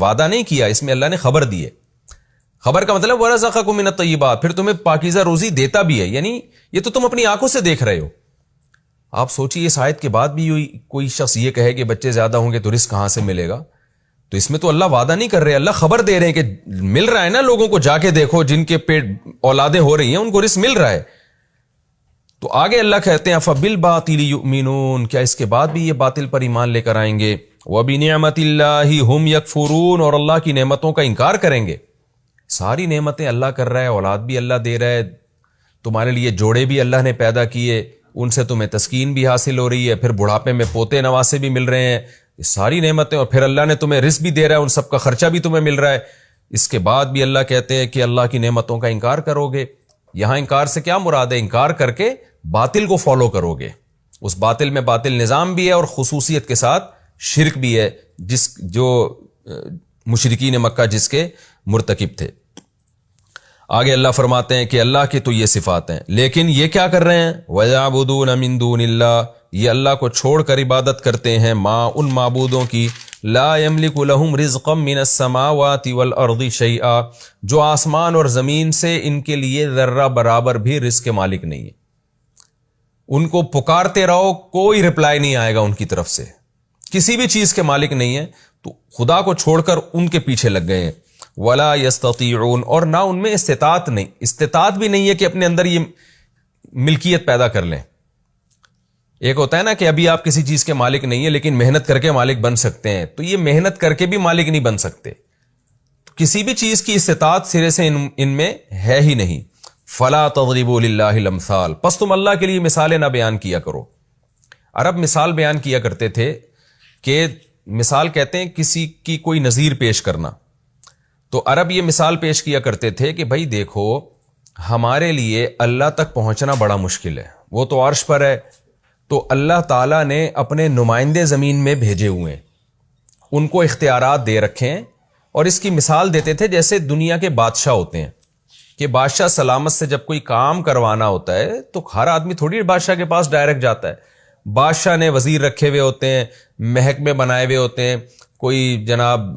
وعدہ نہیں کیا، اس میں اللہ نے خبر دی ہے. خبر کا مطلب وَرَزَقَكُم مِّنَ الطَّيِّبَاتِ، پھر تمہیں پاکیزہ روزی دیتا بھی ہے، یعنی یہ تو تم اپنی آنکھوں سے دیکھ رہے ہو. آپ سوچیے اس آیت کے بعد بھی کوئی شخص یہ کہے کہ بچے زیادہ ہوں گے تو رزق کہاں سے ملے گا؟ تو اس میں تو اللہ وعدہ نہیں کر رہے، اللہ خبر دے رہے ہیں کہ مل رہا ہے نا لوگوں کو، جا کے دیکھو جن کے پیٹ اولادیں ہو رہی ہیں ان کو رزق مل رہا ہے. تو آگے اللہ کہتے ہیں فَبِالْبَاطِلِ يُؤْمِنُونَ، کیا اس کے بعد بھی یہ باطل پر ایمان لے کر آئیں گے؟ وَبِنِعْمَةِ اللَّهِ هُمْ يَكْفُرُونَ، اور اللہ کی نعمتوں کا انکار کریں گے. ساری نعمتیں اللہ کر رہا ہے، اولاد بھی اللہ دے رہا ہے، تمہارے لیے جوڑے بھی اللہ نے پیدا کیے، ان سے تمہیں تسکین بھی حاصل ہو رہی ہے، پھر بڑھاپے میں پوتے نواسے بھی مل رہے ہیں، یہ ساری نعمتیں، اور پھر اللہ نے تمہیں رزق بھی دے رہا ہے، ان سب کا خرچہ بھی تمہیں مل رہا ہے. اس کے بعد بھی اللہ کہتے ہیں کہ اللہ کی نعمتوں کا انکار کرو گے. یہاں انکار سے کیا مراد ہے؟ انکار کر کے باطل کو فالو کرو گے. اس باطل میں باطل نظام بھی ہے اور خصوصیت کے ساتھ شرک بھی ہے، جو مشرکین مکہ جس کے مرتکب تھے. آگے اللہ فرماتے ہیں کہ اللہ کی تو یہ صفات ہیں، لیکن یہ کیا کر رہے ہیں؟ وَيَعْبُدُونَ مِن دُونِ اللَّهِ، یہ اللہ کو چھوڑ کر عبادت کرتے ہیں ان معبودوں کی لا يملك لهم رزقا من السماوات والارض شيئا، جو آسمان اور زمین سے ان کے لیے ذرہ برابر بھی رزق کے مالک نہیں ہے. ان کو پکارتے رہو، کوئی رپلائی نہیں آئے گا ان کی طرف سے، کسی بھی چیز کے مالک نہیں ہے، تو خدا کو چھوڑ کر ان کے پیچھے لگ گئے ہیں. ولا يستطيعون، اور نہ ان میں استطاعت بھی نہیں ہے کہ اپنے اندر یہ ملکیت پیدا کر لیں. ایک ہوتا ہے نا کہ ابھی آپ کسی چیز کے مالک نہیں ہیں لیکن محنت کر کے مالک بن سکتے ہیں، تو یہ محنت کر کے بھی مالک نہیں بن سکتے، کسی بھی چیز کی استطاعت سرے سے ان میں ہے ہی نہیں. فلا تضربوا للہ الامثال، پس تم اللہ کے لیے مثالیں نہ بیان کیا کرو. عرب مثال بیان کیا کرتے تھے کہ مثال کہتے ہیں کسی کی کوئی نظیر پیش کرنا. تو عرب یہ مثال پیش کیا کرتے تھے کہ بھائی دیکھو ہمارے لیے اللہ تک پہنچنا بڑا مشکل ہے، وہ تو عرش پر ہے، تو اللہ تعالیٰ نے اپنے نمائندے زمین میں بھیجے ہوئے ہیں، ان کو اختیارات دے رکھے ہیں. اور اس کی مثال دیتے تھے جیسے دنیا کے بادشاہ ہوتے ہیں کہ بادشاہ سلامت سے جب کوئی کام کروانا ہوتا ہے تو ہر آدمی تھوڑی بادشاہ کے پاس ڈائریکٹ جاتا ہے. بادشاہ نے وزیر رکھے ہوئے ہوتے ہیں، محکمے بنائے ہوئے ہوتے ہیں، کوئی جناب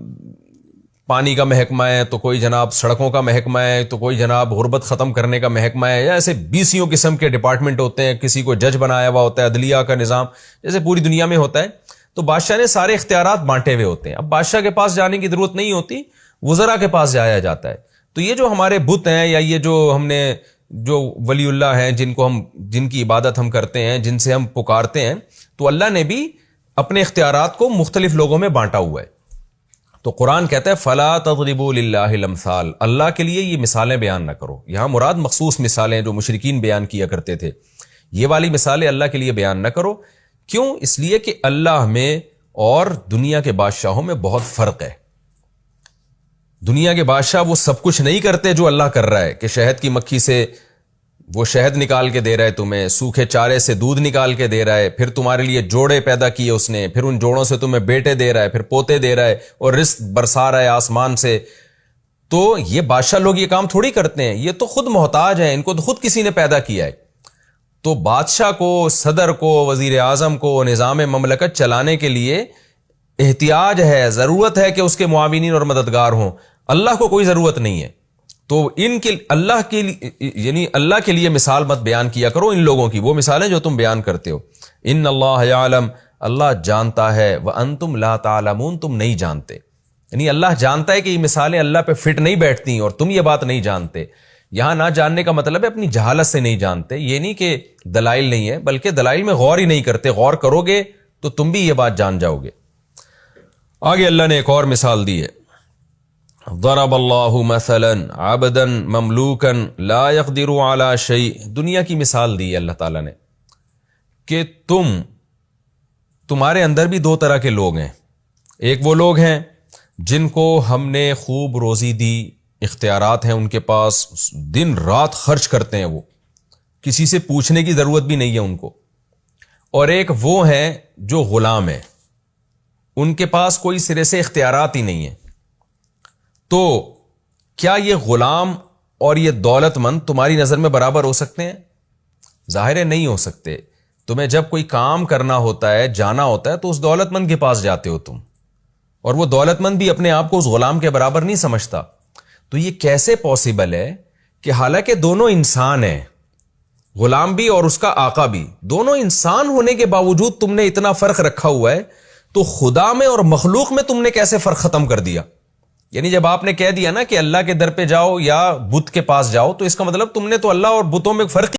پانی کا محکمہ ہے، تو کوئی جناب سڑکوں کا محکمہ ہے، تو کوئی جناب غربت ختم کرنے کا محکمہ ہے، یا ایسے 20 قسم کے ڈپارٹمنٹ ہوتے ہیں. کسی کو جج بنایا ہوا ہوتا ہے، عدلیہ کا نظام جیسے پوری دنیا میں ہوتا ہے. تو بادشاہ نے سارے اختیارات بانٹے ہوئے ہوتے ہیں. اب بادشاہ کے پاس جانے کی ضرورت نہیں ہوتی، وزراء کے پاس جایا جاتا ہے. تو یہ جو ہمارے بت ہیں، یا یہ جو ہم نے جو ولی اللہ ہیں جن کی عبادت ہم کرتے ہیں، جن سے ہم پکارتے ہیں، تو اللہ نے بھی اپنے اختیارات کو مختلف لوگوں میں بانٹا ہوا ہے. تو قرآن کہتا ہے فلا تضربوا للہ الامثال، اللہ کے لیے یہ مثالیں بیان نہ کرو. یہاں مراد مخصوص مثالیں جو مشرکین بیان کیا کرتے تھے، یہ والی مثالیں اللہ کے لیے بیان نہ کرو. کیوں؟ اس لیے کہ اللہ میں اور دنیا کے بادشاہوں میں بہت فرق ہے. دنیا کے بادشاہ وہ سب کچھ نہیں کرتے جو اللہ کر رہا ہے، کہ شہد کی مکھی سے وہ شہد نکال کے دے رہا ہے تمہیں، سوکھے چارے سے دودھ نکال کے دے رہا ہے، پھر تمہارے لیے جوڑے پیدا کیے اس نے، پھر ان جوڑوں سے تمہیں بیٹے دے رہا ہے، پھر پوتے دے رہا ہے، اور رزق برسا رہا ہے آسمان سے. تو یہ بادشاہ لوگ یہ کام تھوڑی کرتے ہیں، یہ تو خود محتاج ہیں، ان کو تو خود کسی نے پیدا کیا ہے. تو بادشاہ کو، صدر کو، وزیر اعظم کو نظام مملکت چلانے کے لیے احتیاج ہے، ضرورت ہے کہ اس کے معاونین اور مددگار ہوں. اللہ کو کوئی ضرورت نہیں ہے. تو ان کے اللہ کے لیے مثال مت بیان کیا کرو ان لوگوں کی، وہ مثالیں جو تم بیان کرتے ہو. ان اللہ یعلم، اللہ جانتا ہے، وانتم لا تعلمون، تم نہیں جانتے. یعنی اللہ جانتا ہے کہ یہ مثالیں اللہ پہ فٹ نہیں بیٹھتی اور تم یہ بات نہیں جانتے. یہاں نہ جاننے کا مطلب ہے اپنی جہالت سے نہیں جانتے، یہ نہیں کہ دلائل نہیں ہے، بلکہ دلائل میں غور ہی نہیں کرتے. غور کرو گے تو تم بھی یہ بات جان جاؤ گے. آگے اللہ نے ایک اور مثال دی ہے، ضرب اللہ مثلا عبدا مملوکا لا يقدر على شيء. دنیا کی مثال دی ہے اللہ تعالیٰ نے کہ تمہارے اندر بھی دو طرح کے لوگ ہیں. ایک وہ لوگ ہیں جن کو ہم نے خوب روزی دی، اختیارات ہیں ان کے پاس، دن رات خرچ کرتے ہیں، وہ کسی سے پوچھنے کی ضرورت بھی نہیں ہے ان کو. اور ایک وہ ہیں جو غلام ہیں، ان کے پاس کوئی سرے سے اختیارات ہی نہیں ہے. تو کیا یہ غلام اور یہ دولت مند تمہاری نظر میں برابر ہو سکتے ہیں؟ ظاہر ہے نہیں ہو سکتے. تمہیں جب کوئی کام کرنا ہوتا ہے، جانا ہوتا ہے، تو اس دولت مند کے پاس جاتے ہو تم، اور وہ دولت مند بھی اپنے آپ کو اس غلام کے برابر نہیں سمجھتا. تو یہ کیسے پاسبل ہے کہ حالانکہ دونوں انسان ہیں, غلام بھی اور اس کا آقا بھی, دونوں انسان ہونے کے باوجود تم نے اتنا فرق رکھا ہوا ہے, تو خدا میں اور مخلوق میں تم نے کیسے فرق ختم کر دیا؟ یعنی جب آپ نے کہہ دیا نا کہ اللہ کے در پہ جاؤ یا بت کے پاس جاؤ, تو اس کا مطلب تم نے تو اللہ اور بتوں میں فرق